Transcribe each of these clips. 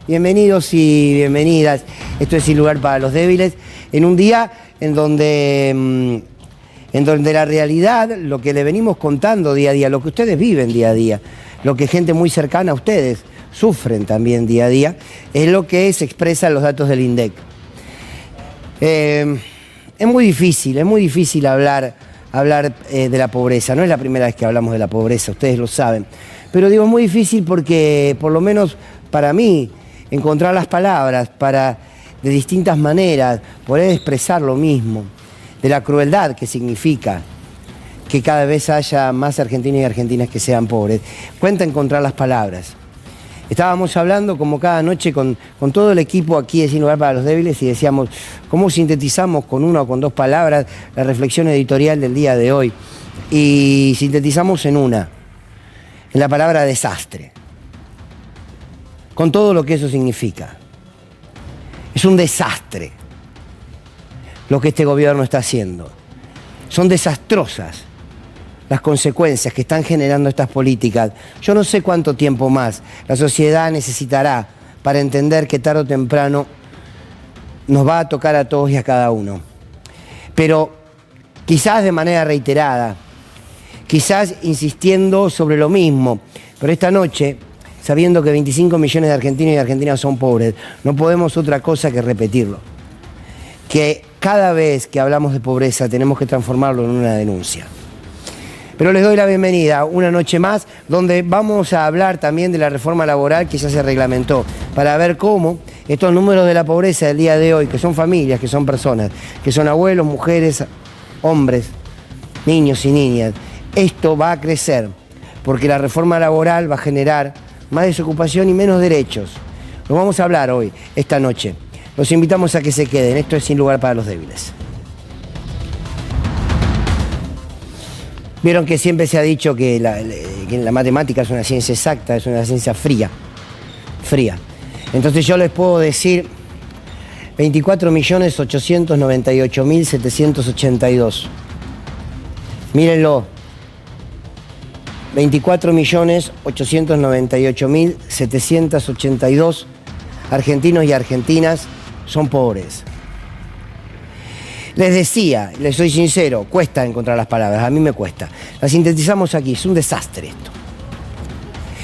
Bienvenidos y bienvenidas. Esto es Sin Lugar para los Débiles, en un día en donde la realidad, lo que le venimos contando día a día, lo que ustedes viven día a día, lo que gente muy cercana a ustedes sufren también día a día, es lo que se expresa en los datos del INDEC. Es muy difícil hablar de la pobreza. No es la primera vez que hablamos de la pobreza, ustedes lo saben. Pero digo, es muy difícil porque, por lo menos para mí, encontrar las palabras para, de distintas maneras, poder expresar lo mismo, de la crueldad que significa que cada vez haya más argentinos y argentinas que sean pobres. Cuesta encontrar las palabras. Estábamos hablando como cada noche con todo el equipo aquí de Sin Lugar para los Débiles y decíamos cómo sintetizamos con una o con dos palabras la reflexión editorial del día de hoy. Y sintetizamos en la palabra desastre, con todo lo que eso significa. Es un desastre lo que este gobierno está haciendo. Son desastrosas las consecuencias que están generando estas políticas. Yo no sé cuánto tiempo más la sociedad necesitará para entender que tarde o temprano nos va a tocar a todos y a cada uno. Pero quizás de manera reiterada, quizás insistiendo sobre lo mismo, pero esta noche, sabiendo que 25 millones de argentinos y argentinas son pobres, no podemos otra cosa que repetirlo. Que cada vez que hablamos de pobreza tenemos que transformarlo en una denuncia. Pero les doy la bienvenida una noche más, donde vamos a hablar también de la reforma laboral que ya se reglamentó, para ver cómo estos números de la pobreza del día de hoy, que son familias, que son personas, que son abuelos, mujeres, hombres, niños y niñas, esto va a crecer, porque la reforma laboral va a generar más desocupación y menos derechos. Lo vamos a hablar hoy, esta noche. Los invitamos a que se queden. Esto es Sin Lugar para los Débiles. Vieron que siempre se ha dicho que la matemática es una ciencia exacta, es una ciencia fría. Entonces yo les puedo decir 24.898.782. Mírenlo. 24.898.782 argentinos y argentinas son pobres. Les decía, les soy sincero, cuesta encontrar las palabras, a mí me cuesta. Las sintetizamos aquí, es un desastre esto.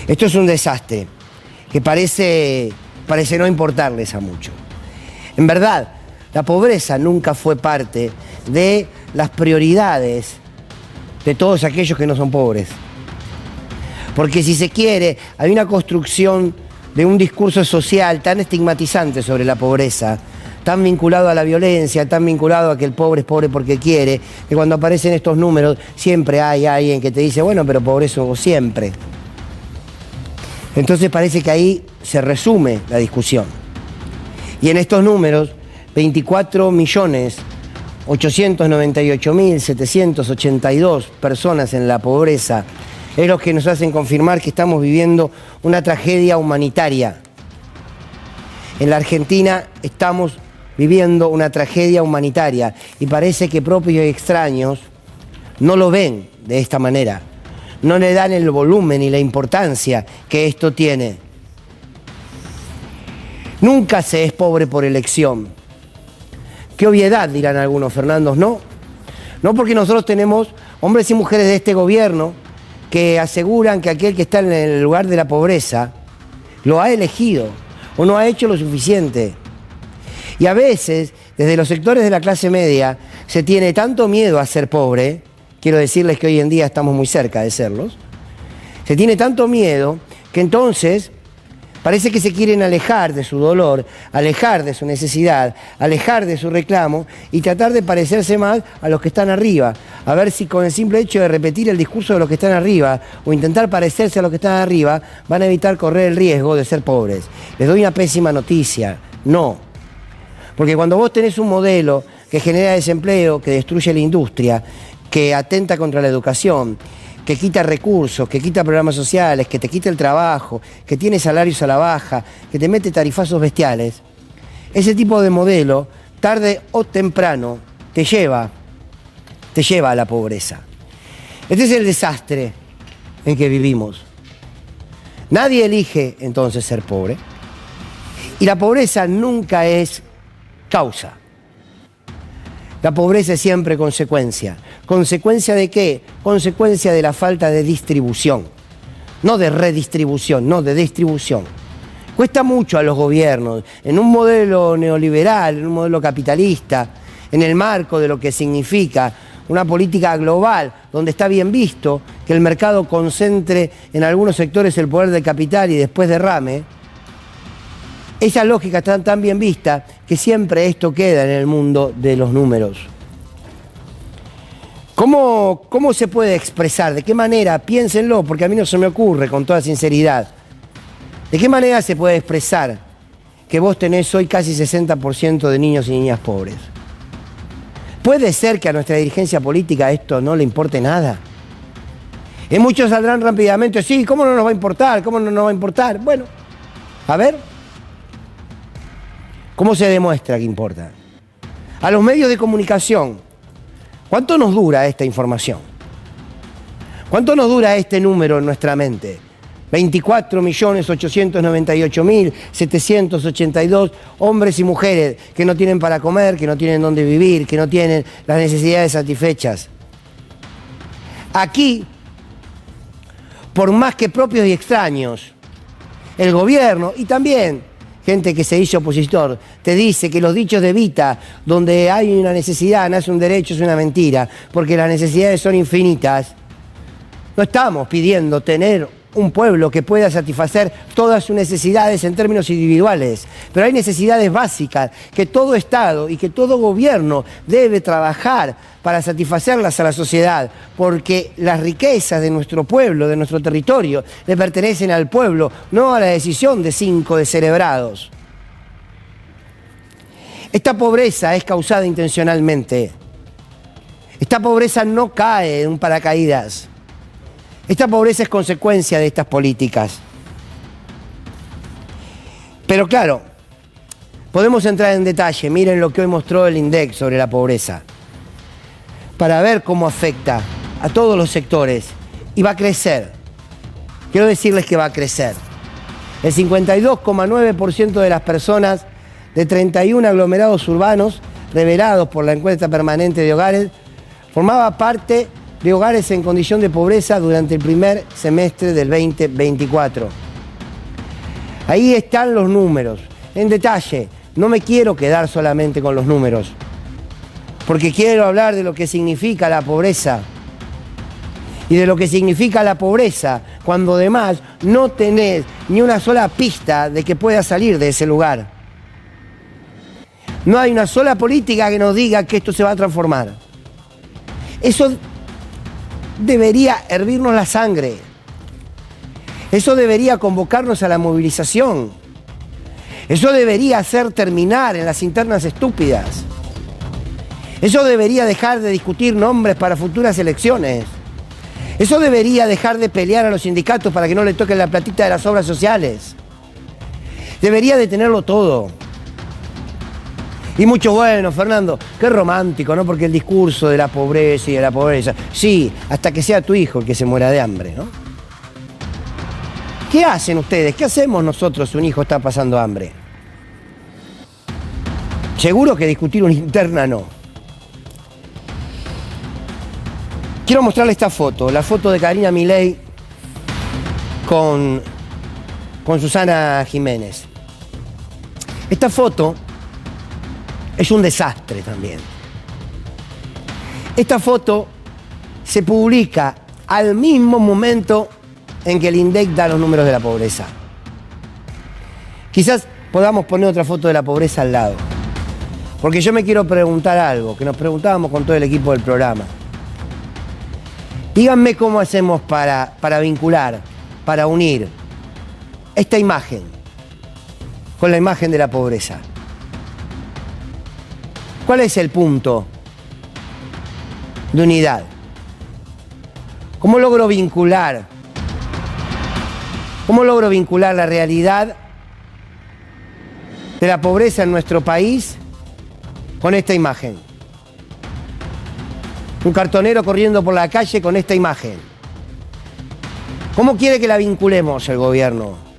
Esto es un desastre que parece no importarles a mucho. En verdad, la pobreza nunca fue parte de las prioridades de todos aquellos que no son pobres. Porque si se quiere, hay una construcción de un discurso social tan estigmatizante sobre la pobreza, tan vinculado a la violencia, tan vinculado a que el pobre es pobre porque quiere, que cuando aparecen estos números siempre hay alguien que te dice, bueno, pero pobre somos siempre. Entonces parece que ahí se resume la discusión. Y en estos números, 24.898.782 personas en la pobreza, es lo que nos hacen confirmar que estamos viviendo una tragedia humanitaria. En la Argentina estamos viviendo una tragedia humanitaria y parece que propios y extraños no lo ven de esta manera. No le dan el volumen y la importancia que esto tiene. Nunca se es pobre por elección. Qué obviedad, dirán algunos, Fernando, ¿no? No, porque nosotros tenemos hombres y mujeres de este gobierno que aseguran que aquel que está en el lugar de la pobreza lo ha elegido o no ha hecho lo suficiente. Y a veces, desde los sectores de la clase media, se tiene tanto miedo a ser pobre, quiero decirles que hoy en día estamos muy cerca de serlos, se tiene tanto miedo que entonces parece que se quieren alejar de su dolor, alejar de su necesidad, alejar de su reclamo y tratar de parecerse más a los que están arriba. A ver si con el simple hecho de repetir el discurso de los que están arriba o intentar parecerse a los que están arriba, van a evitar correr el riesgo de ser pobres. Les doy una pésima noticia. No. Porque cuando vos tenés un modelo que genera desempleo, que destruye la industria, que atenta contra la educación, que quita recursos, que quita programas sociales, que te quita el trabajo, que tiene salarios a la baja, que te mete tarifazos bestiales, ese tipo de modelo, tarde o temprano, te lleva a la pobreza. Este es el desastre en que vivimos. Nadie elige entonces ser pobre. Y la pobreza nunca es causa. La pobreza es siempre consecuencia. ¿Consecuencia de qué? Consecuencia de la falta de distribución. No de redistribución, no de distribución. Cuesta mucho a los gobiernos, en un modelo neoliberal, en un modelo capitalista, en el marco de lo que significa una política global, donde está bien visto que el mercado concentre en algunos sectores el poder del capital y después derrame. Esa lógica está tan bien vista que siempre esto queda en el mundo de los números. ¿Cómo se puede expresar? ¿De qué manera? Piénsenlo, porque a mí no se me ocurre con toda sinceridad. ¿De qué manera se puede expresar que vos tenés hoy casi 60% de niños y niñas pobres? ¿Puede ser que a nuestra dirigencia política esto no le importe nada? Y muchos saldrán rápidamente, sí, ¿cómo no nos va a importar? ¿Cómo no nos va a importar? Bueno, a ver, ¿cómo se demuestra que importa? A los medios de comunicación, ¿cuánto nos dura esta información? ¿Cuánto nos dura este número en nuestra mente? 24.898.782 hombres y mujeres que no tienen para comer, que no tienen dónde vivir, que no tienen las necesidades satisfechas. Aquí, por más que propios y extraños, el gobierno y también gente que se dice opositor, te dice que los dichos de Evita, donde hay una necesidad, nace un derecho, es una mentira, porque las necesidades son infinitas. No estamos pidiendo tener un pueblo que pueda satisfacer todas sus necesidades en términos individuales, pero hay necesidades básicas que todo Estado y que todo gobierno debe trabajar para satisfacerlas a la sociedad, porque las riquezas de nuestro pueblo, de nuestro territorio, le pertenecen al pueblo, no a la decisión de 5 descerebrados. Esta pobreza es causada intencionalmente. Esta pobreza no cae de un paracaídas. Esta pobreza es consecuencia de estas políticas. Pero claro, podemos entrar en detalle. Miren lo que hoy mostró el INDEC sobre la pobreza, para ver cómo afecta a todos los sectores. Y va a crecer. Quiero decirles que va a crecer. El 52,9% de las personas de 31 aglomerados urbanos revelados por la encuesta permanente de hogares formaba parte de hogares en condición de pobreza durante el primer semestre del 2024. Ahí están los números. En detalle, no me quiero quedar solamente con los números, porque quiero hablar de lo que significa la pobreza y de lo que significa la pobreza cuando además no tenés ni una sola pista de que puedas salir de ese lugar. No hay una sola política que nos diga que esto se va a transformar. Eso debería hervirnos la sangre. Eso debería convocarnos a la movilización. Eso debería hacer terminar en las internas estúpidas. Eso debería dejar de discutir nombres para futuras elecciones. Eso debería dejar de pelear a los sindicatos para que no le toquen la platita de las obras sociales. Debería detenerlo todo. Y mucho, bueno, Fernando, qué romántico, ¿no? Porque el discurso de la pobreza y de la pobreza. Sí, hasta que sea tu hijo el que se muera de hambre, ¿no? ¿Qué hacen ustedes? ¿Qué hacemos nosotros si un hijo está pasando hambre? Seguro que discutir una interna no. Quiero mostrarle esta foto, la foto de Karina Milei con Susana Jiménez. Esta foto es un desastre también. Esta foto se publica al mismo momento en que el INDEC da los números de la pobreza. Quizás podamos poner otra foto de la pobreza al lado, porque yo me quiero preguntar algo, que nos preguntábamos con todo el equipo del programa. Díganme cómo hacemos para vincular, para unir esta imagen con la imagen de la pobreza. ¿Cuál es el punto de unidad? ¿Cómo logro vincular? ¿Cómo logro vincular la realidad de la pobreza en nuestro país con esta imagen? Un cartonero corriendo por la calle con esta imagen. ¿Cómo quiere que la vinculemos el gobierno?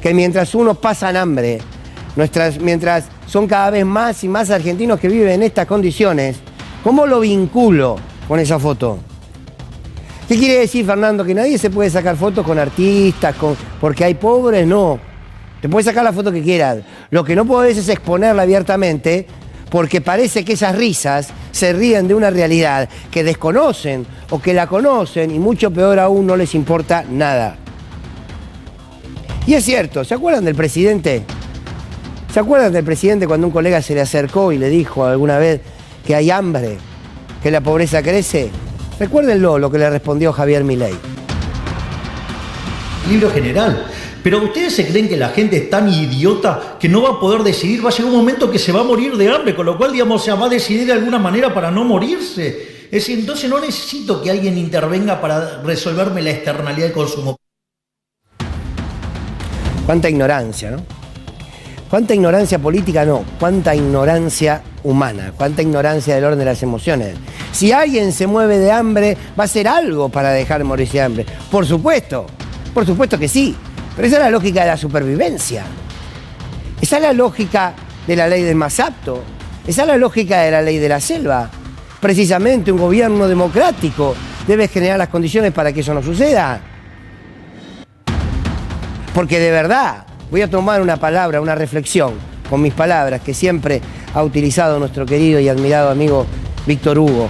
Que mientras unos pasan hambre, mientras son cada vez más y más argentinos que viven en estas condiciones, ¿cómo lo vinculo con esa foto? ¿Qué quiere decir, Fernando? ¿Que nadie se puede sacar fotos con artistas, porque hay pobres? No. Te puedes sacar la foto que quieras. Lo que no podés es exponerla abiertamente, porque parece que esas risas se ríen de una realidad que desconocen o que la conocen y mucho peor aún no les importa nada. Y es cierto, ¿se acuerdan del presidente? ¿Se acuerdan del presidente cuando un colega se le acercó y le dijo alguna vez que hay hambre, que la pobreza crece? Recuérdenlo, lo que le respondió Javier Milei. Libro general. Pero ¿ustedes se creen que la gente es tan idiota que no va a poder decidir? Va a llegar un momento que se va a morir de hambre, con lo cual, digamos, se va a decidir de alguna manera para no morirse. Es decir, entonces no necesito que alguien intervenga para resolverme la externalidad del consumo. Cuánta ignorancia, ¿no? Cuánta ignorancia política, no. Cuánta ignorancia humana, cuánta ignorancia del orden de las emociones. Si alguien se mueve de hambre, va a hacer algo para dejar morirse de hambre. Por supuesto que sí. Pero esa es la lógica de la supervivencia. Esa es la lógica de la ley del más apto. Esa es la lógica de la ley de la selva. Precisamente un gobierno democrático debe generar las condiciones para que eso no suceda. Porque de verdad, voy a tomar una palabra, una reflexión, con mis palabras, que siempre ha utilizado nuestro querido y admirado amigo Víctor Hugo.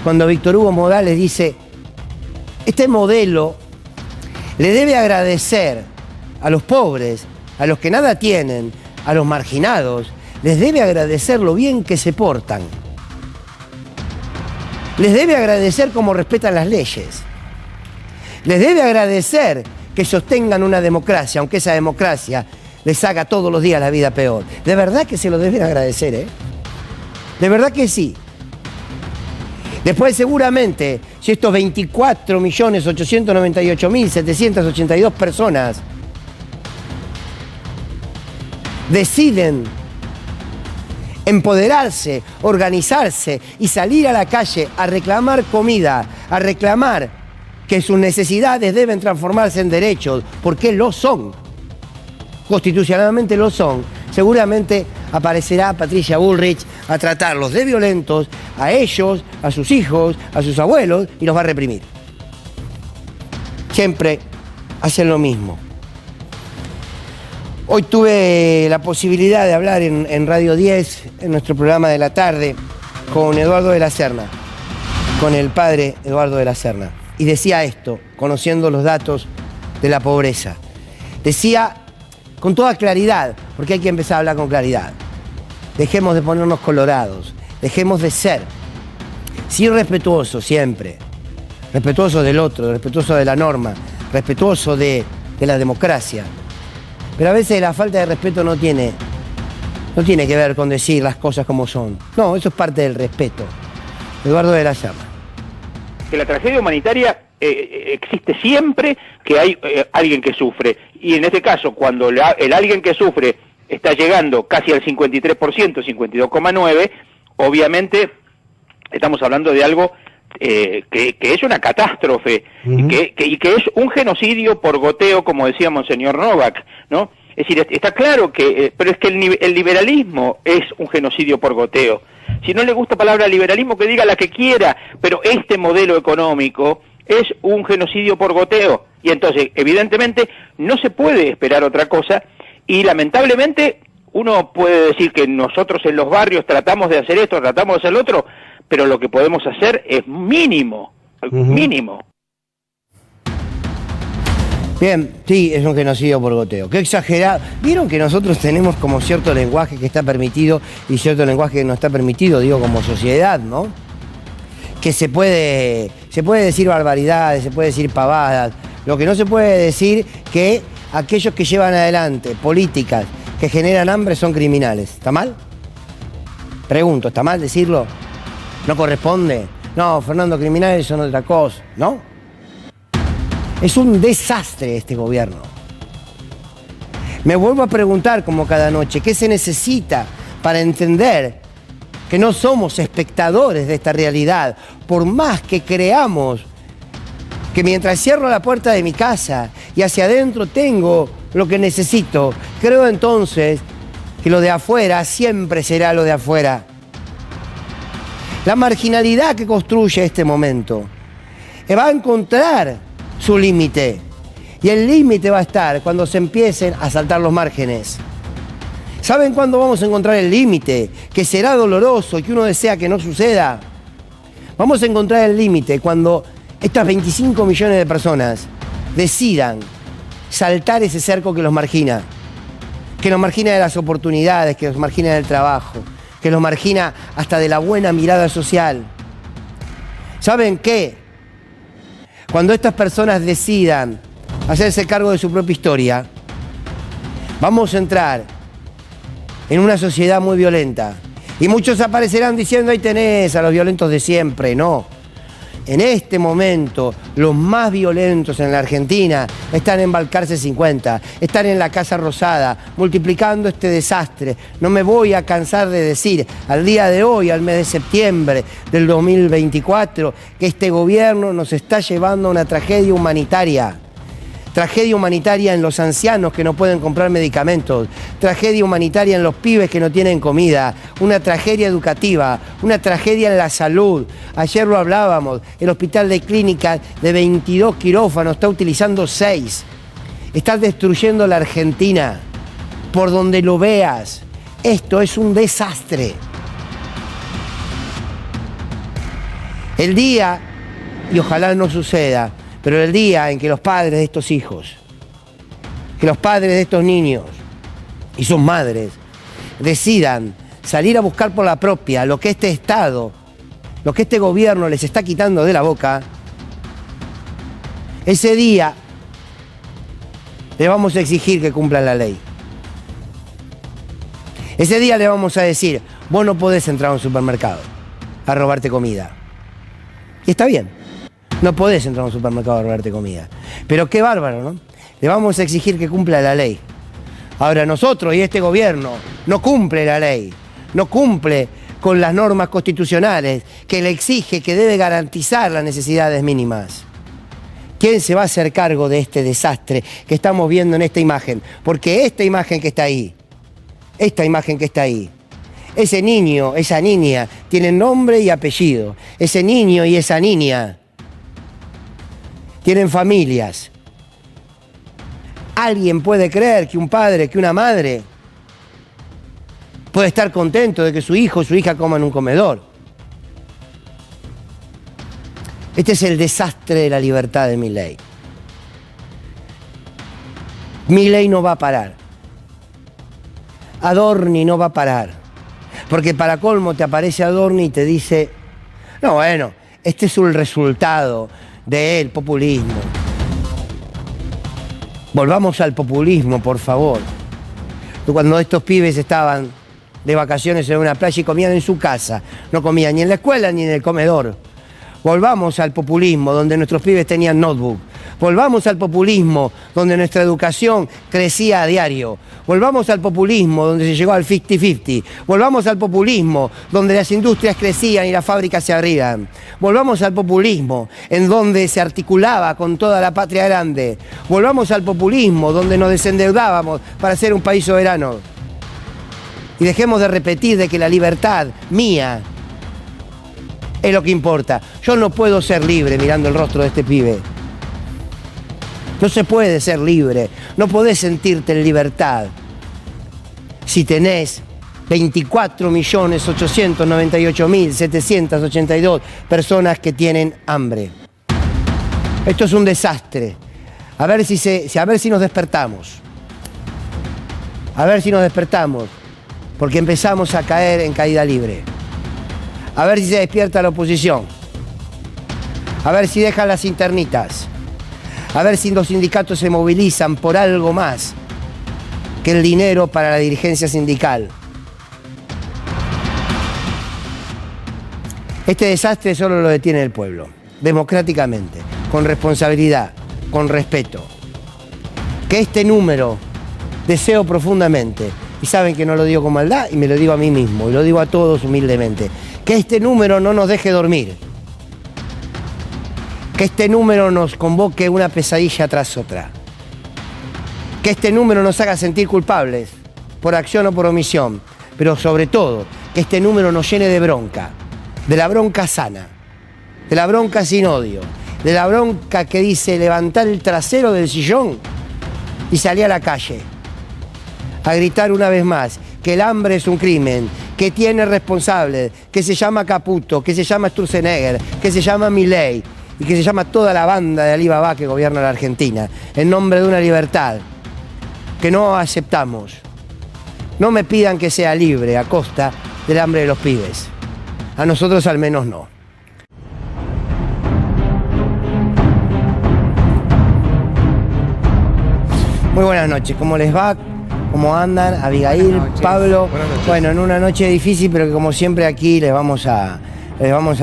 Cuando Víctor Hugo Morales dice, este modelo le debe agradecer a los pobres, a los que nada tienen, a los marginados, les debe agradecer lo bien que se portan. Les debe agradecer cómo respetan las leyes. Les debe agradecer que sostengan una democracia, aunque esa democracia les haga todos los días la vida peor. De verdad que se lo deben agradecer, ¿eh? De verdad que sí. Después seguramente, si estos 24.898.782 personas deciden empoderarse, organizarse y salir a la calle a reclamar comida, a reclamar que sus necesidades deben transformarse en derechos, porque lo son, constitucionalmente lo son, seguramente aparecerá Patricia Bullrich a tratarlos de violentos, a ellos, a sus hijos, a sus abuelos, y los va a reprimir. Siempre hacen lo mismo. Hoy tuve la posibilidad de hablar en Radio 10, en nuestro programa de la tarde, con Eduardo de la Serna, con el padre Eduardo de la Serna. Y decía esto, conociendo los datos de la pobreza. Decía con toda claridad, porque hay que empezar a hablar con claridad. Dejemos de ponernos colorados, dejemos de ser respetuosos siempre, respetuosos del otro, respetuosos de la norma, respetuosos de la democracia. Pero a veces la falta de respeto no tiene que ver con decir las cosas como son. No, eso es parte del respeto. Eduardo de la Serna. Que la tragedia humanitaria existe siempre que hay alguien que sufre. Y en este caso, cuando el alguien que sufre está llegando casi al 53%, 52,9%, obviamente estamos hablando de algo que es una catástrofe, y que es un genocidio por goteo, como decía Monseñor Novak, ¿no? Es decir, está claro que, pero es que el liberalismo es un genocidio por goteo. Si no le gusta la palabra liberalismo, que diga la que quiera, pero este modelo económico es un genocidio por goteo. Y entonces, evidentemente, no se puede esperar otra cosa, y lamentablemente uno puede decir que nosotros en los barrios tratamos de hacer esto, tratamos de hacer lo otro, pero lo que podemos hacer es mínimo, mínimo. Bien, sí, es un genocidio por goteo. Qué exagerado. ¿Vieron que nosotros tenemos como cierto lenguaje que está permitido y cierto lenguaje que no está permitido, digo, como sociedad, ¿no? Que se puede decir barbaridades, se puede decir pavadas. Lo que no se puede decir que aquellos que llevan adelante políticas que generan hambre son criminales. ¿Está mal? Pregunto, ¿está mal decirlo? ¿No corresponde? No, Fernando, criminales son otra cosa, ¿no? Es un desastre este gobierno. Me vuelvo a preguntar, como cada noche, ¿qué se necesita para entender que no somos espectadores de esta realidad? Por más que creamos que mientras cierro la puerta de mi casa y hacia adentro tengo lo que necesito, creo entonces que lo de afuera siempre será lo de afuera. La marginalidad que construye este momento va a encontrar su límite. Y el límite va a estar cuando se empiecen a saltar los márgenes. ¿Saben cuándo vamos a encontrar el límite? Que será doloroso y que uno desea que no suceda. Vamos a encontrar el límite cuando estas 25 millones de personas decidan saltar ese cerco que los margina de las oportunidades, que los margina del trabajo, que los margina hasta de la buena mirada social. ¿Saben qué? Cuando estas personas decidan hacerse cargo de su propia historia, vamos a entrar en una sociedad muy violenta. Y muchos aparecerán diciendo, ahí tenés a los violentos de siempre. No. En este momento, los más violentos en la Argentina están en Balcarce 50, están en la Casa Rosada, multiplicando este desastre. No me voy a cansar de decir, al día de hoy, al mes de septiembre del 2024, que este gobierno nos está llevando a una tragedia humanitaria. Tragedia humanitaria en los ancianos que no pueden comprar medicamentos, tragedia humanitaria en los pibes que no tienen comida, una tragedia educativa, una tragedia en la salud. Ayer lo hablábamos, el hospital de clínicas de 22 quirófanos está utilizando 6. Está destruyendo la Argentina, por donde lo veas. Esto es un desastre. El día, y ojalá no suceda, pero el día en que los padres de estos hijos, que los padres de estos niños y sus madres decidan salir a buscar por la propia lo que este Estado, lo que este gobierno les está quitando de la boca, ese día le vamos a exigir que cumplan la ley. Ese día le vamos a decir, vos no podés entrar a un supermercado a robarte comida. Y está bien. No podés entrar a un supermercado a robarte comida. Pero qué bárbaro, ¿no? Le vamos a exigir que cumpla la ley. Ahora nosotros y este gobierno no cumple la ley, no cumple con las normas constitucionales que le exige, que debe garantizar las necesidades mínimas. ¿Quién se va a hacer cargo de este desastre que estamos viendo en esta imagen? Porque esta imagen que está ahí, ese niño, esa niña, tienen nombre y apellido. Ese niño y esa niña tienen familias. ¿Alguien puede creer que un padre, que una madre puede estar contento de que su hijo o su hija coman en un comedor? Este es el desastre de la libertad de Milei. Milei no va a parar. Adorni no va a parar. Porque para colmo te aparece Adorni y te dice, no, bueno, este es un resultado del populismo. Volvamos al populismo, por favor. Cuando estos pibes estaban de vacaciones en una playa y comían en su casa, no comían ni en la escuela ni en el comedor. Volvamos al populismo, donde nuestros pibes tenían notebook. Volvamos al populismo, donde nuestra educación crecía a diario. Volvamos al populismo, donde se llegó al 50-50. Volvamos al populismo, donde las industrias crecían y las fábricas se abrían. Volvamos al populismo, en donde se articulaba con toda la patria grande. Volvamos al populismo, donde nos desendeudábamos para ser un país soberano. Y dejemos de repetir de que la libertad mía es lo que importa. Yo no puedo ser libre mirando el rostro de este pibe. No se puede ser libre, no podés sentirte en libertad si tenés 24.898.782 personas que tienen hambre. Esto es un desastre. A ver si nos despertamos. A ver si nos despertamos, porque empezamos a caer en caída libre. A ver si se despierta la oposición. A ver si dejan las internitas. A ver si los sindicatos se movilizan por algo más que el dinero para la dirigencia sindical. Este desastre solo lo detiene el pueblo, democráticamente, con responsabilidad, con respeto. Que este número, deseo profundamente, y saben que no lo digo con maldad, y me lo digo a mí mismo, y lo digo a todos humildemente, que este número no nos deje dormir. Que este número nos convoque una pesadilla tras otra. Que este número nos haga sentir culpables por acción o por omisión, pero sobre todo, que este número nos llene de bronca, de la bronca sana, de la bronca sin odio, de la bronca que dice levantar el trasero del sillón y salir a la calle a gritar una vez más que el hambre es un crimen, que tiene responsables, que se llama Caputo, que se llama Sturzenegger, que se llama Milei y que se llama toda la banda de Alibaba que gobierna la Argentina, en nombre de una libertad que no aceptamos. No me pidan que sea libre a costa del hambre de los pibes. A nosotros al menos no. Muy buenas noches, ¿cómo les va? ¿Cómo andan? Abigail, Pablo. Bueno, en una noche difícil, pero que como siempre aquí les vamos a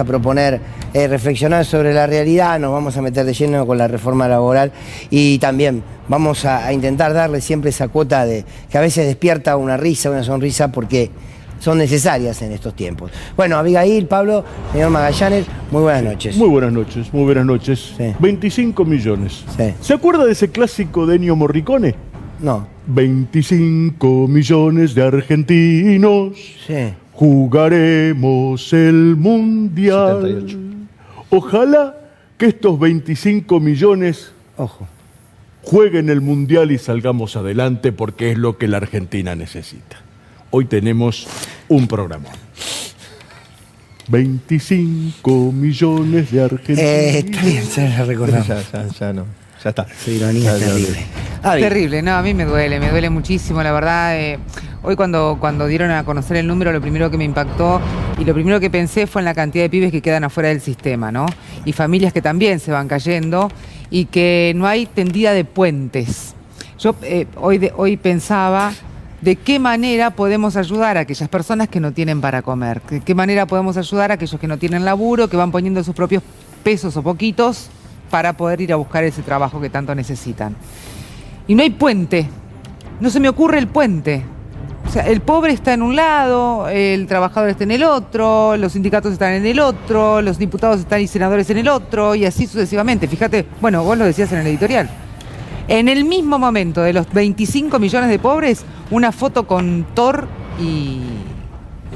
proponer reflexionar sobre la realidad, nos vamos a meter de lleno con la reforma laboral y también vamos a intentar darle siempre esa cuota de que a veces despierta una risa, una sonrisa, porque son necesarias en estos tiempos. Bueno, Abigail, Pablo, señor Magallanes, muy buenas noches. Muy buenas noches, muy buenas noches. Sí. 25 millones. Sí. ¿Se acuerda de ese clásico de Ennio Morricone? No. 25 millones de argentinos. Sí. Jugaremos el mundial. 78. Ojalá que estos 25 millones Ojo. jueguen el mundial y salgamos adelante, porque es lo que la Argentina necesita. Hoy tenemos un programa. 25 millones de argentinos. Está bien, se la recordamos. Ya no. Ya está. Su ironía es terrible. Abi, Terrible, no, a mí me duele muchísimo, la verdad. Hoy cuando dieron a conocer el número, lo primero que me impactó y lo primero que pensé fue en la cantidad de pibes que quedan afuera del sistema, ¿no? Y familias que también se van cayendo y que no hay tendida de puentes. Yo hoy pensaba de qué manera podemos ayudar a aquellas personas que no tienen para comer, de qué manera podemos ayudar a aquellos que no tienen laburo, que van poniendo sus propios pesos o poquitos para poder ir a buscar ese trabajo que tanto necesitan. Y no hay puente, no se me ocurre el puente. O sea, el pobre está en un lado, el trabajador está en el otro, los sindicatos están en el otro, los diputados están y senadores en el otro, y así sucesivamente. Fíjate, bueno, vos lo decías en el editorial. En el mismo momento de los 25 millones de pobres, una foto con Thor y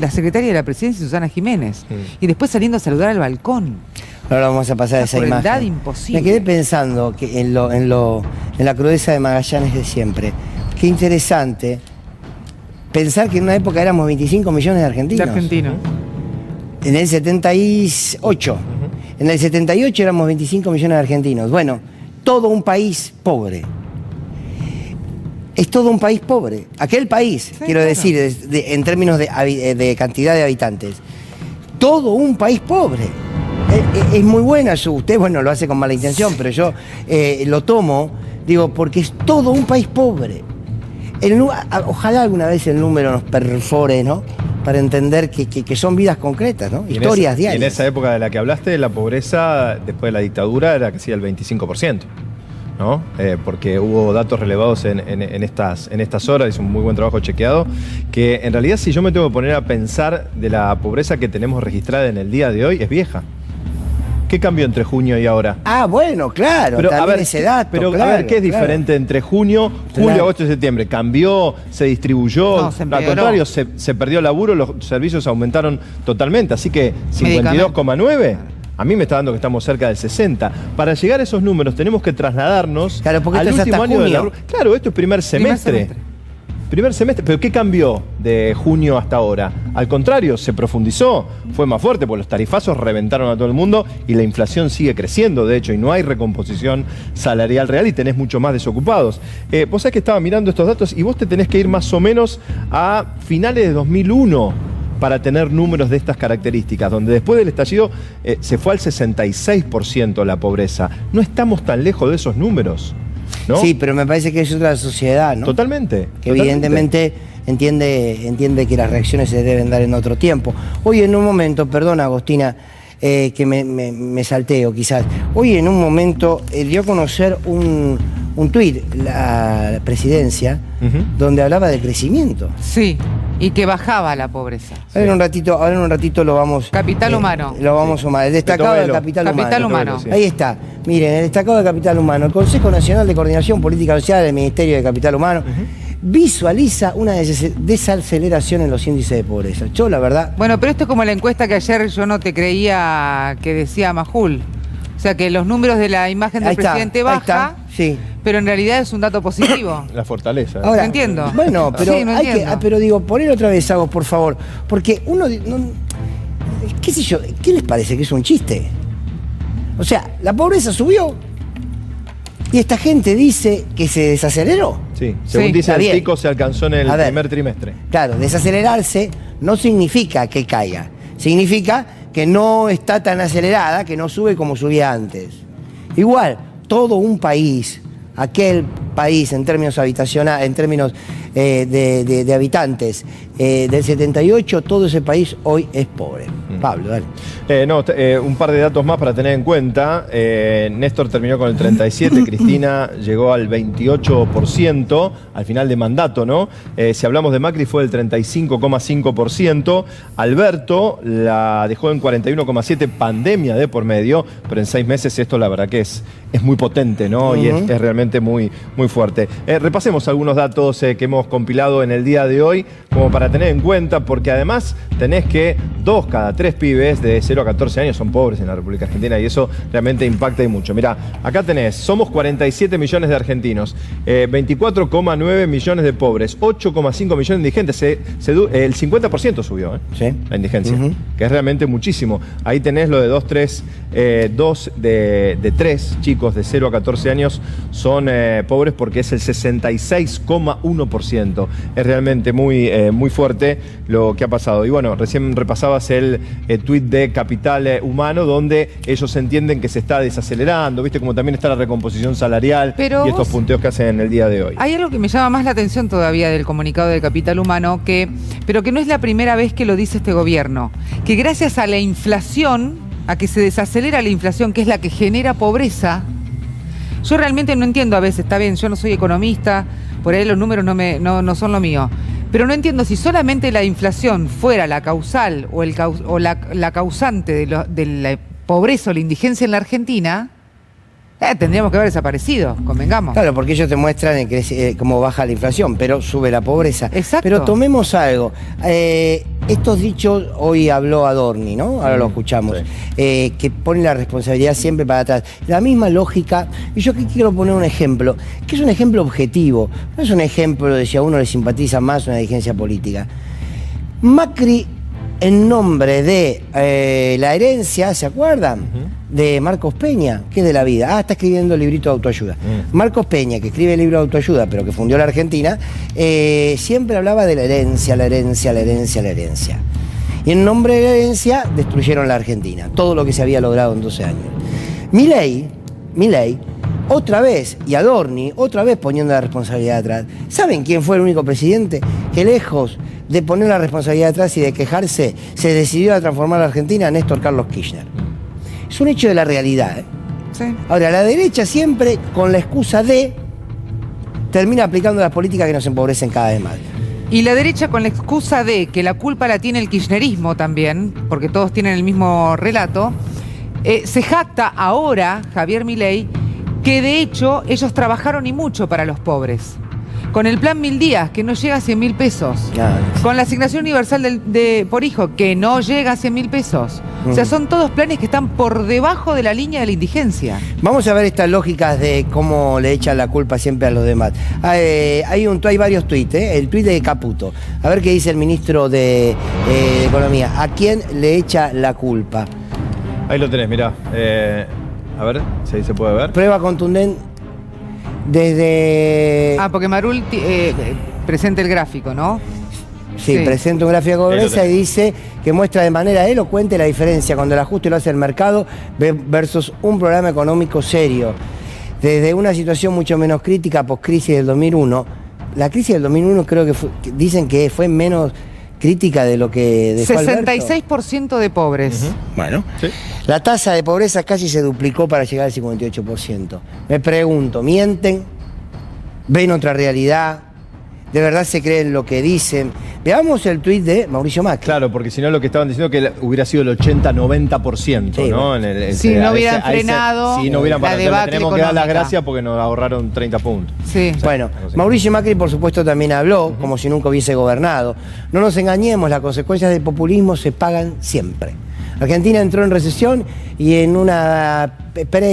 la secretaria de la Presidencia, Susana Jiménez. Y después saliendo a saludar al balcón. ahora vamos a pasar a esa crueldad imagen. imposible. Me quedé pensando que en la crudeza de Magallanes de siempre. Qué interesante pensar que en una época éramos 25 millones de argentinos. De argentino. En el 78. En el 78 éramos 25 millones de argentinos. Bueno, todo un país pobre. Es todo un país pobre. Aquel país, Sí, quiero claro. decir, en términos de cantidad de habitantes. Todo un país pobre. Es muy buena usted, bueno, lo hace con mala intención, pero yo lo tomo, digo, porque es todo un país pobre. Ojalá alguna vez el número nos perfore, ¿no? Para entender que son vidas concretas, ¿no? Historias diarias. Y en esa época de la que hablaste, la pobreza después de la dictadura era casi el 25%, ¿no? Porque hubo datos relevados en estas horas, hizo un muy buen trabajo chequeado, que en realidad si yo me tengo que poner a pensar de la pobreza que tenemos registrada en el día de hoy, es vieja. ¿Qué cambió entre junio y ahora? Ah, bueno, claro, Pero, también a ver, ese dato. pero claro, a ver, ¿qué es claro. diferente entre junio, julio, Claro. agosto y septiembre? ¿Cambió? ¿Se distribuyó? No, se Al empeoró. contrario, se perdió laburo, los servicios aumentaron totalmente. Así que Medicamentos. 52,9, a mí me está dando que estamos cerca del 60. Para llegar a esos números tenemos que trasladarnos Claro, porque al esto es último hasta año de la junio. Claro, esto es primer semestre. Primer semestre, pero ¿qué cambió de junio hasta ahora? Al contrario, se profundizó, fue más fuerte, porque los tarifazos reventaron a todo el mundo y la inflación sigue creciendo, de hecho, y no hay recomposición salarial real y tenés mucho más desocupados. Vos sabés que estaba mirando estos datos y vos te tenés que ir más o menos a finales de 2001 para tener números de estas características, donde después del estallido se fue al 66% la pobreza. No estamos tan lejos de esos números, ¿no? Sí, pero me parece que es otra sociedad, ¿no? Totalmente. Que evidentemente entiende que las reacciones se deben dar en otro tiempo. Hoy en un momento, perdón Agostina, que me salteo quizás, hoy en un momento dio a conocer un tuit la presidencia donde hablaba de crecimiento. Sí, y que bajaba la pobreza. Ahora en un ratito lo vamos... Capital humano. Lo vamos a sumar. El destacado del Betovelo. capital humano. Capital humano. Sí. Ahí está. Miren, el destacado de Capital Humano, el Consejo Nacional de Coordinación Política Social del Ministerio de Capital Humano, visualiza una desaceleración en los índices de pobreza. Yo, la verdad... Bueno, pero esto es como la encuesta que ayer yo no te creía que decía Majul. O sea, que los números de la imagen del presidente baja, sí. pero en realidad es un dato positivo. La fortaleza. Ahora, no entiendo. Bueno, pero Sí, no hay que, entiendo. pero digo, poner otra vez, Agos, por favor. Porque uno, qué sé yo, ¿qué les parece que es un chiste? O sea, la pobreza subió y esta gente dice que se desaceleró. Sí, según Sí, dice está el bien. pico, se alcanzó en el A ver. primer trimestre. Claro, desacelerarse no significa que caiga, significa que no está tan acelerada, que no sube como subía antes. Igual, todo un país, aquel país en términos habitacionales, en términos de habitantes, del 78, todo ese país hoy es pobre. Pablo, dale. Un par de datos más para tener en cuenta. Néstor terminó con el 37%, Cristina llegó al 28% al final de mandato, ¿no? Si hablamos de Macri fue el 35,5%. Alberto la dejó en 41,7%, pandemia de por medio, pero en 6 meses esto la verdad que es muy potente, ¿no? Y es realmente muy, muy fuerte. Repasemos algunos datos que hemos compilado en el día de hoy como para tener en cuenta, porque además tenés que 2 cada 3 pibes de 0 a 14 años son pobres en la República Argentina y eso realmente impacta y mucho. Mirá, acá tenés, somos 47 millones de argentinos, 24,9 millones de pobres, 8,5 millones de indigentes, el 50% subió, Sí. la indigencia, que es realmente muchísimo. Ahí tenés lo de 2 de 3 chicos de 0 a 14 años son pobres porque es el 66,1%. Es realmente muy, muy fuerte lo que ha pasado. Y bueno, recién repasabas el tuit de Capital Humano, donde ellos entienden que se está desacelerando, ¿viste? Como también está la recomposición salarial Pero y estos vos- punteos que hacen en el día de hoy. Hay algo que me llama más la atención todavía del comunicado de Capital Humano, pero que no es la primera vez que lo dice este gobierno, que gracias a la inflación, a que se desacelera la inflación, que es la que genera pobreza, yo realmente no entiendo a veces, está bien, yo no soy economista, por ahí los números no son lo mío, pero no entiendo si solamente la inflación fuera la causal o la causante de la pobreza o la indigencia en la Argentina, tendríamos que haber desaparecido, convengamos. Claro, porque ellos te muestran cómo baja la inflación, pero sube la pobreza. Exacto. Pero tomemos algo. Estos dichos, hoy habló Adorni, ¿no? Ahora lo escuchamos. Que pone la responsabilidad siempre para atrás. La misma lógica, y yo aquí quiero poner un ejemplo, que es un ejemplo objetivo. No es un ejemplo de si a uno le simpatiza más una dirigencia política. Macri, en nombre de la herencia, ¿se acuerdan? De Marcos Peña, que es de la vida. Está escribiendo el librito de autoayuda. Marcos Peña, que escribe el libro de autoayuda, pero que fundió la Argentina, siempre hablaba de la herencia, la herencia, la herencia, la herencia. Y en nombre de la herencia destruyeron la Argentina, todo lo que se había logrado en 12 años. Milei, otra vez, y Adorni, otra vez poniendo la responsabilidad atrás. ¿Saben quién fue el único presidente que, lejos de poner la responsabilidad atrás y de quejarse, se decidió a transformar la Argentina? Néstor Carlos Kirchner. Es un hecho de la realidad, ¿eh? Sí. Ahora, la derecha siempre, con la excusa de, termina aplicando las políticas que nos empobrecen cada vez más. Y la derecha con la excusa de que la culpa la tiene el kirchnerismo también, porque todos tienen el mismo relato, se jacta ahora, Javier Milei, que de hecho ellos trabajaron y mucho para los pobres. Con el plan 1000 días, que no llega a 100.000 pesos. Claro. Con la asignación universal por hijo, que no llega a 100.000 pesos. O sea, son todos planes que están por debajo de la línea de la indigencia. Vamos a ver estas lógicas de cómo le echan la culpa siempre a los demás. Hay varios tuits, ¿eh? El tuit de Caputo. A ver qué dice el ministro de Economía. ¿A quién le echa la culpa? Ahí lo tenés, mirá. A ver si ahí se puede ver. Prueba contundente desde... Porque Marul presenta el gráfico, ¿no? Sí, Sí. presenta un gráfico de pobreza y dice que muestra de manera elocuente la diferencia cuando el ajuste lo hace el mercado versus un programa económico serio. Desde una situación mucho menos crítica post-crisis del 2001, la crisis del 2001 creo que dicen que fue menos crítica de lo que dejó Alberto. 66% de pobres. Bueno, Sí. la tasa de pobreza casi se duplicó para llegar al 58%. Me pregunto, ¿mienten? ¿Ven otra realidad? de verdad se creen lo que dicen. Veamos el tuit de Mauricio Macri. Claro, porque si no lo que estaban diciendo que hubiera sido el 80-90%, Sí, ¿no? bueno. Si no hubieran frenado si no hubieran la parado. debacle Tenemos que dar las económica. gracias porque nos ahorraron 30 puntos. Sí. Bueno, Mauricio Macri, por supuesto, también habló, como si nunca hubiese gobernado. No nos engañemos, las consecuencias del populismo se pagan siempre. Argentina entró en recesión y en una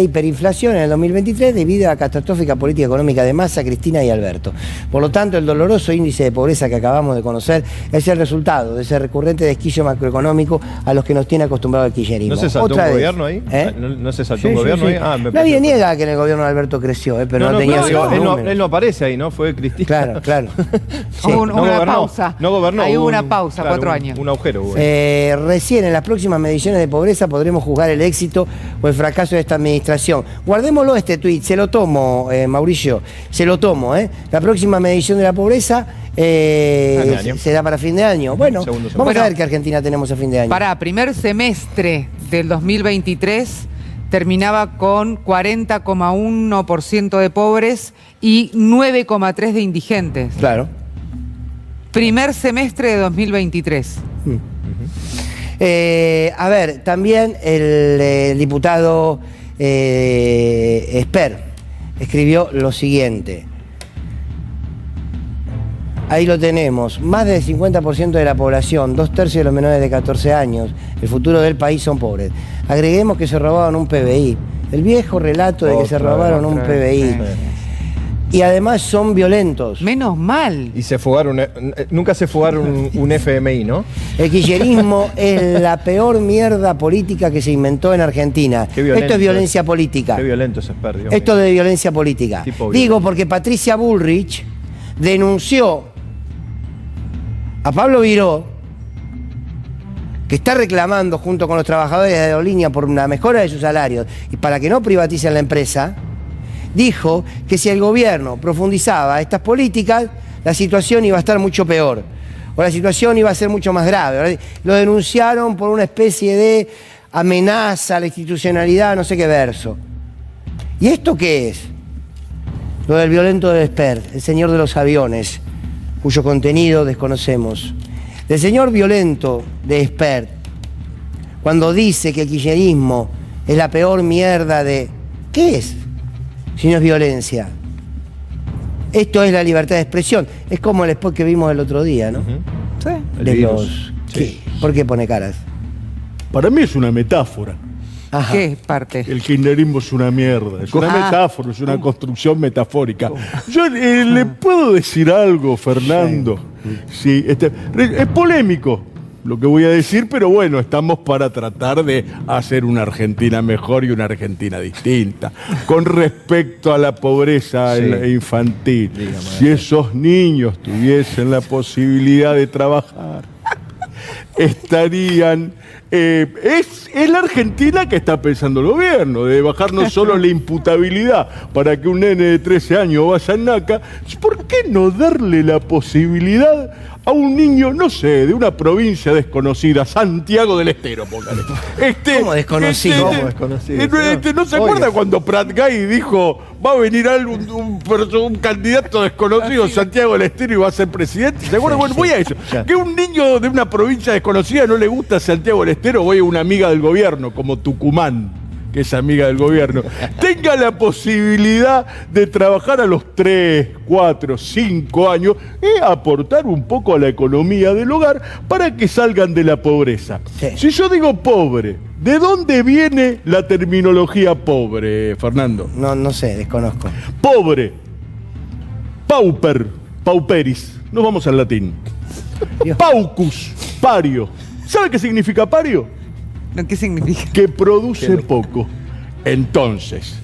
hiperinflación en el 2023 debido a la catastrófica política económica de Massa, Cristina y Alberto. Por lo tanto, el doloroso índice de pobreza que acabamos de conocer es el resultado de ese recurrente desquillo macroeconómico a los que nos tiene acostumbrado el kirchnerismo. ¿No se saltó Otra un vez. gobierno ahí? ¿Eh? ¿No se saltó Sí, un sí, gobierno sí. ahí? Ah, me Nadie pensé- niega que en el gobierno de Alberto creció, pero no, tenía pero esos él números. no aparece ahí, ¿no? Fue Cristina. Claro, claro. Sí. Hubo una gobernó, pausa. No gobernó. Ahí hubo hubo una pausa, 4 años. Un agujero hubo ahí. Recién en las próximas mediciones de pobreza podremos juzgar el éxito o el fracaso de esta administración. Guardémoslo este tuit, se lo tomo, Mauricio, se lo tomo. La próxima medición de la pobreza de año. se da para fin de año. Bueno, Segundo semestre. vamos Bueno, a ver qué Argentina tenemos a fin de año. Para primer semestre del 2023 terminaba con 40,1% de pobres y 9,3% de indigentes. Claro. Primer semestre de 2023. A ver, también el diputado Esper escribió lo siguiente. Ahí lo tenemos, más del 50% de la población, 2/3 de los menores de 14 años, el futuro del país son pobres. Agreguemos que se robaron un PBI, el viejo relato de que se robaron un PBI. Y además son violentos. Menos mal. Y se fugaron, nunca se fugaron un FMI, ¿no? El kirchnerismo es la peor mierda política que se inventó en Argentina. Qué violento Esto es violencia política. Qué violento ese Esper, Dios Esto mío. de violencia política. Tipo Digo violento. porque Patricia Bullrich denunció a Pablo Viró, que está reclamando junto con los trabajadores de aerolínea por una mejora de sus salarios y para que no privaticen la empresa, dijo que si el gobierno profundizaba estas políticas, la situación iba a estar mucho peor, o la situación iba a ser mucho más grave. Lo denunciaron por una especie de amenaza a la institucionalidad, no sé qué verso. ¿Y esto qué es? Lo del violento del Esper, el señor de los aviones, cuyo contenido desconocemos. Del señor violento de Esper, cuando dice que el kirchnerismo es la peor mierda de... ¿Qué es? Si no es violencia. Esto es la libertad de expresión. Es como el spot que vimos el otro día, ¿no? Sí. El De virus. los... Sí. ¿Qué? ¿Por qué pone caras? Para mí es una metáfora. Ajá. ¿Qué parte? El kirchnerismo es una mierda, es una Ah. metáfora, es una construcción metafórica. Yo le puedo decir algo, Fernando. Sí, es polémico lo que voy a decir, pero bueno, estamos para tratar de hacer una Argentina mejor y una Argentina distinta. Con respecto a la pobreza Sí. infantil, Dígame. si esos niños tuviesen la posibilidad de trabajar, estarían... es la Argentina que está pensando el gobierno, de bajar no solo la imputabilidad para que un nene de 13 años vaya en NACA, ¿por qué no darle la posibilidad a un niño, no sé, de una provincia desconocida, Santiago del Estero, póngale? ¿Cómo desconocido? ¿Cómo desconocido? ¿No se Oiga. acuerda cuando Prat Gay dijo, va a venir un candidato desconocido, Santiago del Estero, y va a ser presidente? ¿Se acuerda? Bueno, voy a eso. Ya. Que un niño de una provincia desconocida no le gusta Santiago del Estero, voy a una amiga del gobierno, como Tucumán, que es amiga del gobierno, tenga la posibilidad de trabajar a los 3, 4, 5 años y aportar un poco a la economía del hogar para que salgan de la pobreza. Sí. Si yo digo pobre, ¿de dónde viene la terminología pobre, Fernando? No sé, desconozco. Pobre, pauper, pauperis, nos vamos al latín. Dios. Paucus, pario. ¿Sabe qué significa pario? ¿No? ¿Qué significa? Que produce poco. Entonces,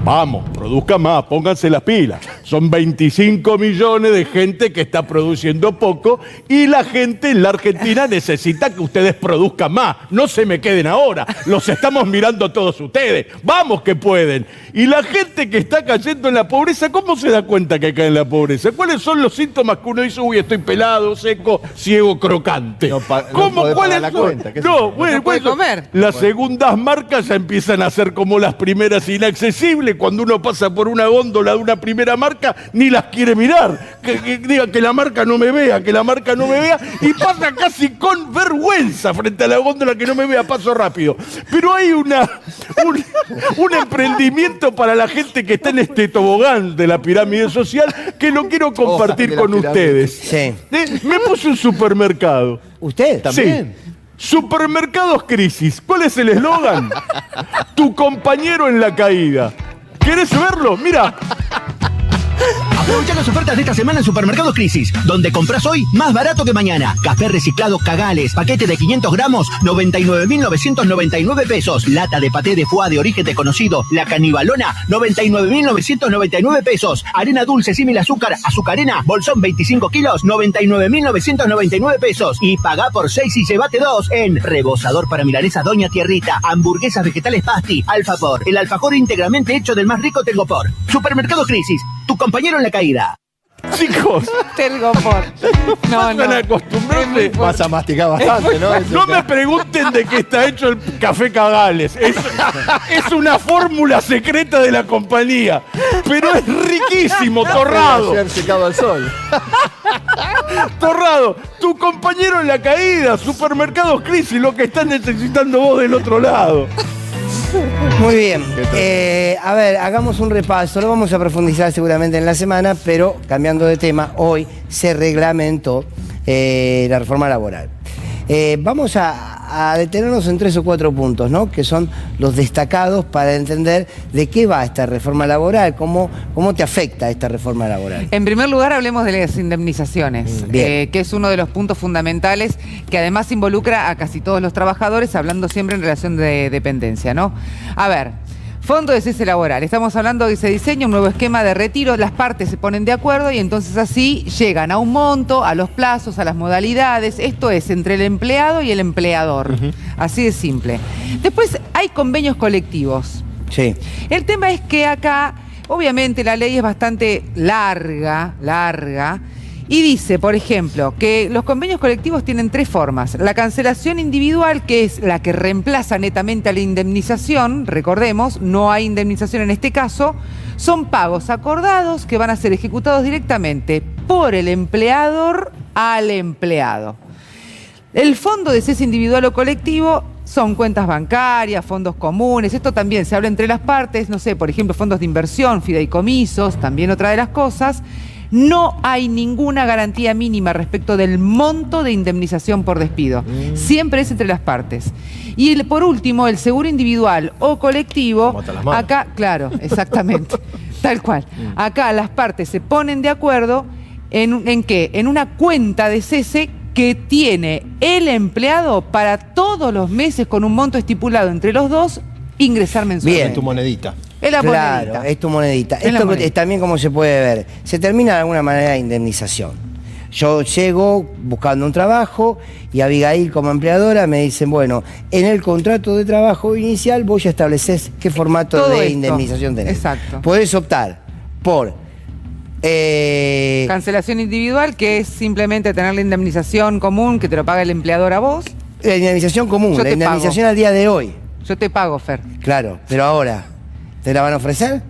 vamos, produzca más, pónganse las pilas. Son 25 millones de gente que está produciendo poco y la gente en la Argentina necesita que ustedes produzcan más. No se me queden ahora, los estamos mirando todos ustedes. Vamos que pueden. Y la gente que está cayendo en la pobreza, ¿cómo se da cuenta que cae en la pobreza? ¿Cuáles son los síntomas que uno dice, uy, estoy pelado, seco, ciego, crocante? No podés pagar la son? cuenta, ¿qué No, sé? bueno, No puede bueno, comer. las segundas marcas ya empiezan a ser como las primeras inaccesibles. Cuando uno pasa por una góndola de una primera marca, marca ni las quiere mirar. Que diga que la marca no me vea, que la marca no me vea, y pasa casi con vergüenza frente a la góndola que no me vea, paso rápido. Pero hay un emprendimiento para la gente que está en este tobogán de la pirámide social que lo quiero compartir con ustedes. Sí. Me puse un supermercado. ¿Usted? ¿También? Sí. Supermercados Crisis. ¿Cuál es el eslogan? Tu compañero en la caída. ¿Querés verlo? Mira. Aprovecha las ofertas de esta semana en Supermercados Crisis, donde compras hoy más barato que mañana. Café reciclado Cagales, paquete de 500 gramos, 99.999 pesos. Lata de paté de foie de origen desconocido, la Canibalona, 99.999 pesos. Arena dulce símil azúcar, azucarena, bolsón 25 kilos, 99.999 pesos. Y pagá por 6 y llévate 2 en Rebozador para milanesas Doña Tierrita, hamburguesas vegetales Pasti, Alfapor, el alfajor íntegramente hecho del más rico Telgopor. Supermercados Crisis, tu compañero en la caída. Chicos, Telgopor. No, van a acostumbrarse. Vas a masticar bastante, ¿no? No me pregunten de qué está hecho el café Cagales. Es una fórmula secreta de la compañía. Pero es riquísimo, Torrado. Ayer secado al sol. Torrado, tu compañero en la caída. Supermercados Crisis, lo que estás necesitando vos del otro lado. Muy bien. A ver, hagamos un repaso. Lo vamos a profundizar seguramente en la semana, pero cambiando de tema, hoy se reglamentó la reforma laboral. Vamos a detenernos en 3 o 4 puntos, ¿no? Que son los destacados para entender de qué va esta reforma laboral, cómo te afecta esta reforma laboral. En primer lugar, hablemos de las indemnizaciones, que es uno de los puntos fundamentales que además involucra a casi todos los trabajadores, hablando siempre en relación de dependencia, ¿no? A ver, fondo de cese laboral. Estamos hablando de que se diseña un nuevo esquema de retiro, las partes se ponen de acuerdo y entonces así llegan a un monto, a los plazos, a las modalidades. Esto es entre el empleado y el empleador. Así de simple. Después hay convenios colectivos. Sí. El tema es que acá, obviamente, la ley es bastante larga, y dice, por ejemplo, que los convenios colectivos tienen 3 formas. La cancelación individual, que es la que reemplaza netamente a la indemnización, recordemos, no hay indemnización en este caso, son pagos acordados que van a ser ejecutados directamente por el empleador al empleado. El fondo de cese individual o colectivo son cuentas bancarias, fondos comunes, esto también se habla entre las partes, no sé, por ejemplo, fondos de inversión, fideicomisos, también otra de las cosas. No hay ninguna garantía mínima respecto del monto de indemnización por despido. Siempre es entre las partes. Y por último, el seguro individual o colectivo, acá, claro, exactamente, tal cual. Acá las partes se ponen de acuerdo ¿en qué? En una cuenta de cese que tiene el empleado para todos los meses con un monto estipulado entre los dos, ingresar mensualmente. Bien. Tu monedita. Es la Claro, monedita. es tu monedita. Es la Esto monedita. es también como se puede ver. Se termina de alguna manera la indemnización. Yo llego buscando un trabajo y Abigail como empleadora me dicen, bueno, en el contrato de trabajo inicial vos ya estableces qué formato Todo de esto. indemnización tenés. Exacto. Podés optar por... Cancelación individual, que es simplemente tener la indemnización común que te lo paga el empleador a vos. la indemnización común, Yo la te indemnización pago. al día de hoy. Yo te pago, Fer. Claro, pero ahora, ¿te la van a ofrecer?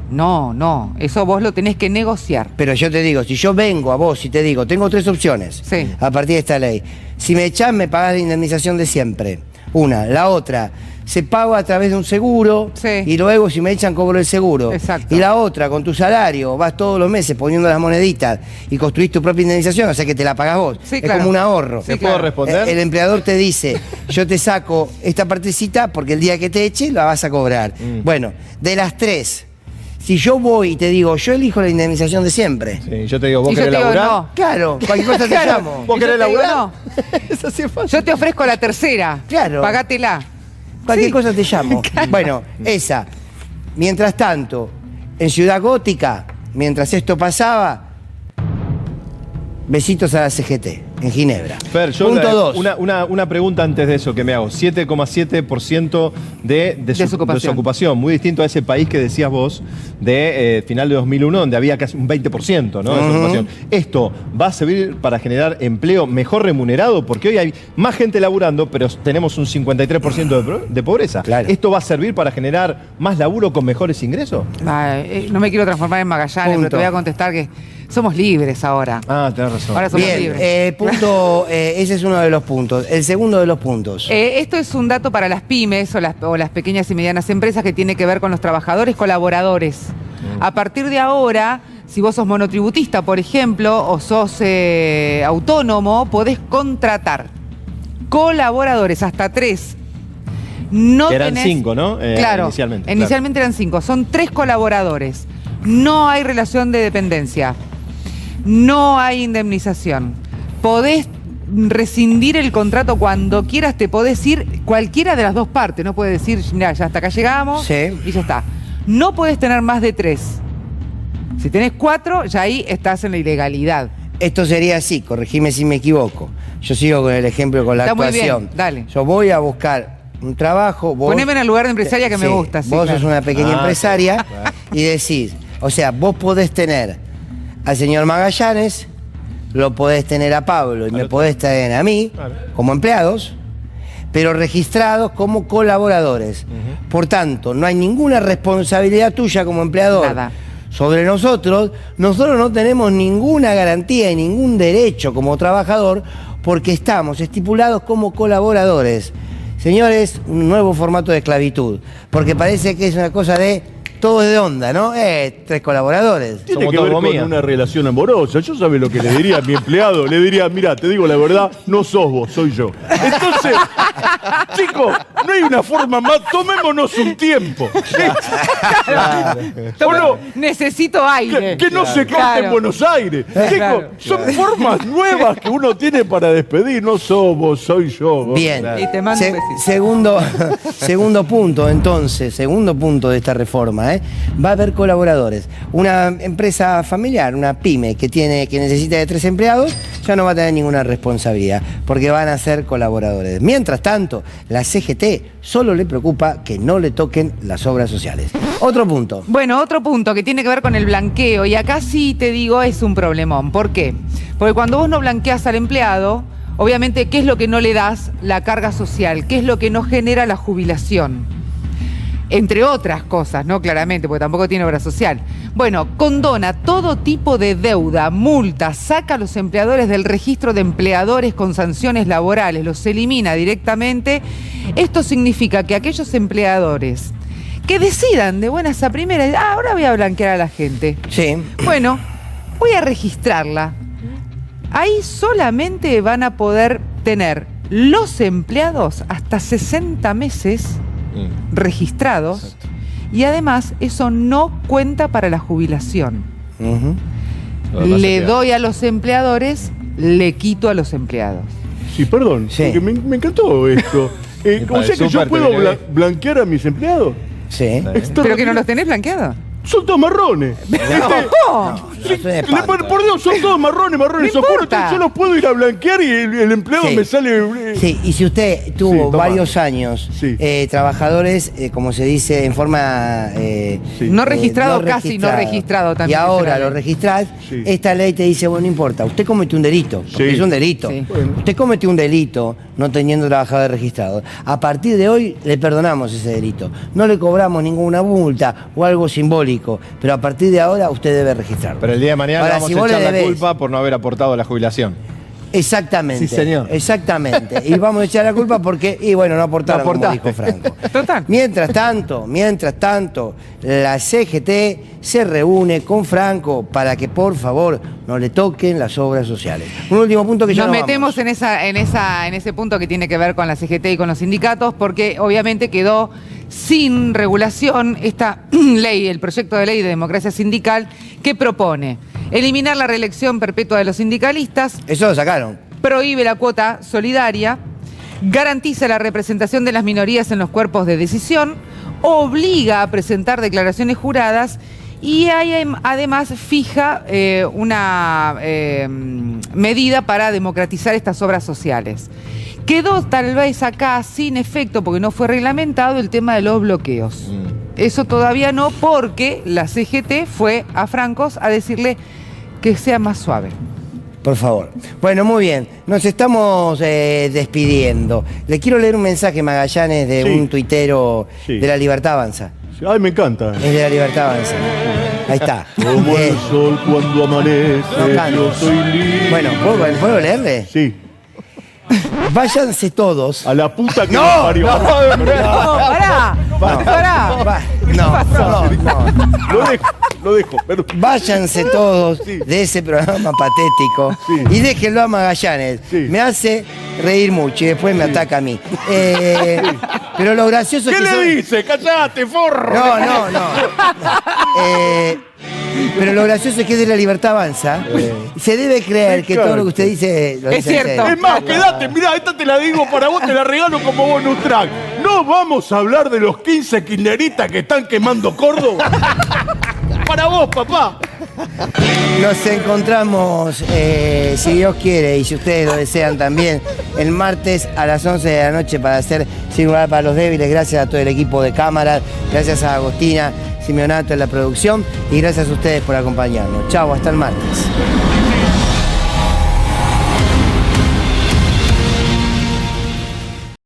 No, eso vos lo tenés que negociar. Pero yo te digo, si yo vengo a vos y te digo, tengo 3 opciones Sí. a partir de esta ley. Si me echás, me pagás la indemnización de siempre. Una. La otra, se paga a través de un seguro Sí. y luego si me echan cobro el seguro. Exacto. Y la otra, con tu salario, vas todos los meses poniendo las moneditas y construís tu propia indemnización, o sea que te la pagás vos. Sí, es claro. como un ahorro. Sí, ¿Te puedo claro. responder? El empleador te dice, yo te saco esta partecita porque el día que te eche la vas a cobrar. Bueno, de las 3, si yo voy y te digo, yo elijo la indemnización de siempre. Sí, yo te digo, ¿vos Y yo querés te digo, laburar? no. Claro, cualquier cosa te Claro. llamo. ¿Vos Y yo querés te digo, laburar? no. Es así de fácil. Yo te ofrezco la tercera. Claro. Pagátela. Cualquier Sí. cosa te llamo. Bueno, esa. Mientras tanto, en Ciudad Gótica, mientras esto pasaba, Besitos a la CGT, en Ginebra. Fer, yo Punto 2. una pregunta antes de eso que me hago. 7,7% de desocupación. Muy distinto a ese país que decías vos de final de 2001, donde había casi un 20%, ¿no? De desocupación. ¿Esto va a servir para generar empleo mejor remunerado? Porque hoy hay más gente laburando, pero tenemos un 53% de pobreza. Claro. ¿Esto va a servir para generar más laburo con mejores ingresos? No me quiero transformar en Magallanes, pero te voy a contestar que somos libres ahora. Ah, tenés razón. Ahora somos Bien, libres. ese es uno de los puntos. El segundo de los puntos. Esto es un dato para las pymes o las pequeñas y medianas empresas que tiene que ver con los trabajadores colaboradores. A partir de ahora, si vos sos monotributista, por ejemplo, o sos autónomo, podés contratar colaboradores, hasta 3. No eran tenés- 5, ¿no? Claro, Inicialmente. inicialmente eran 5. Son 3 colaboradores. No hay relación de dependencia. No hay indemnización. Podés rescindir el contrato cuando quieras, te podés ir cualquiera de las dos partes. No puedes decir, mira, ya hasta acá llegamos Sí. y ya está. No podés tener más de 3. Si tenés 4, ya ahí estás en la ilegalidad. Esto sería así, corregime si me equivoco. Yo sigo con el ejemplo con la Está muy actuación. bien, dale. Yo voy a buscar un trabajo. Vos, Poneme en el lugar de empresaria que me Sí, gusta. Sí, vos claro. sos una pequeña Ah, empresaria y decís, o sea, vos podés tener al señor Magallanes, lo podés tener a Pablo y me podés tener a mí como empleados, pero registrados como colaboradores. Por tanto, no hay ninguna responsabilidad tuya como empleador Nada. sobre nosotros. Nosotros no tenemos ninguna garantía y ningún derecho como trabajador porque estamos estipulados como colaboradores. Señores, un nuevo formato de esclavitud, porque parece que es una cosa de todo es de onda, ¿no? 3 colaboradores. Tiene Somos que ver con autonomía. una relación amorosa. Yo sabe lo que le diría a mi empleado. Le diría, mira, te digo la verdad, no sos vos, soy yo. Entonces, chicos, no hay una forma más. Tomémonos un tiempo. ¿O no? Necesito aire. Que no se corte Claro. en Buenos Aires. Chicos, Claro. son formas nuevas que uno tiene para despedir. No sos vos, soy yo. Bien. Y te mando un besito. Segundo punto, entonces, segundo punto de esta reforma, va a haber colaboradores. Una empresa familiar, una pyme que necesita de 3 empleados, ya no va a tener ninguna responsabilidad, porque van a ser colaboradores. Mientras tanto, la CGT solo le preocupa que no le toquen las obras sociales. Otro punto. Bueno, otro punto que tiene que ver con el blanqueo, y acá sí te digo es un problemón. ¿Por qué? Porque cuando vos no blanqueás al empleado, obviamente, ¿qué es lo que no le das? La carga social. ¿Qué es lo que no genera la jubilación? Entre otras cosas, ¿no? Claramente, porque tampoco tiene obra social. Bueno, condona todo tipo de deuda, multa, saca a los empleadores del registro de empleadores con sanciones laborales, los elimina directamente. Esto significa que aquellos empleadores que decidan de buenas a primeras, ahora voy a blanquear a la gente. Sí. Bueno, voy a registrarla. Ahí solamente van a poder tener los empleados hasta 60 meses registrados y además eso no cuenta para la jubilación. Ujú. Lo demás se Le queda. doy a los empleadores, le quito a los empleados. Sí, perdón. Sí. Porque me encantó esto. Y para O sea el que yo súper te puedo viene bien. blanquear a mis empleados. Sí. Esto ¿Pero que no los tenés blanqueados? Son todos marrones. ¿Cómo? Es un espanto. Por Dios, son todos marrones No oscuros. importa. Yo los puedo ir a blanquear y el empleado Sí. me sale. Sí, y si usted Sí, tuvo toma. varios años Sí. trabajadores, como se dice, en forma... Sí. No registrado, casi no registrado Y también. ahora será. lo registrás, Sí. esta ley te dice, bueno, no importa, usted cometió un delito, porque Sí. es un delito. Sí. Bueno. Usted cometió un delito no teniendo trabajadores registrados. A partir de hoy le perdonamos ese delito. No le cobramos ninguna multa o algo simbólico, pero a partir de ahora usted debe registrarlo. Pero el día de mañana Ahora, vamos si a vos echar le la debés- culpa por no haber aportado a la jubilación. Exactamente. Sí, señor. Exactamente. Y vamos a echar la culpa porque, y bueno, no aportaron, No como aportaste. dijo Franco. Total. Mientras tanto, la CGT se reúne con Franco para que, por favor, no le toquen las obras sociales. Un último punto que ya Nos no metemos en ese punto que tiene que ver con la CGT y con los sindicatos, porque obviamente quedó sin regulación esta ley, el proyecto de ley de democracia sindical, que propone eliminar la reelección perpetua de los sindicalistas, Eso lo sacaron. prohíbe la cuota solidaria, garantiza la representación de las minorías en los cuerpos de decisión, obliga a presentar declaraciones juradas Y hay, además fija una medida para democratizar estas obras sociales. Quedó tal vez acá sin efecto, porque no fue reglamentado, el tema de los bloqueos. Eso todavía no, porque la CGT fue a Francos a decirle que sea más suave. Por favor. Bueno, muy bien. Nos estamos despidiendo. Le quiero leer un mensaje, Magallanes, de Sí. un tuitero Sí. de La Libertad Avanza. Ay, me encanta. Es de La Libertad Avanza. Ahí está. Como el sol cuando amanece, No cantes. yo soy libre. Bueno, ¿puedo leerle? Sí. Váyanse todos. A la puta que No, nos parió. No, pará. Pará. Lo dejo, pero... Váyanse todos Sí. de ese programa patético Sí. y déjenlo a Magallanes. Sí. Me hace reír mucho y después me ataca a mí. Pero lo gracioso ¿Qué es que... le dice? ¡Cállate, forro! No. Pero lo gracioso es que es de La Libertad Avanza. Se debe creer que todo lo que usted dice lo Es dice en cierto. serio. Es más, quédate, mirá, esta te la digo para vos, te la regalo como bonus track. No vamos a hablar de los 15 kirchneristas que están quemando Córdoba. Para vos, papá. Nos encontramos, si Dios quiere y si ustedes lo desean también, el martes a las 11 de la noche para hacer Sin Lugar para los Débiles. Gracias a todo el equipo de cámaras, gracias a Agostina Simeonato en la producción y gracias a ustedes por acompañarnos. Chau, hasta el martes.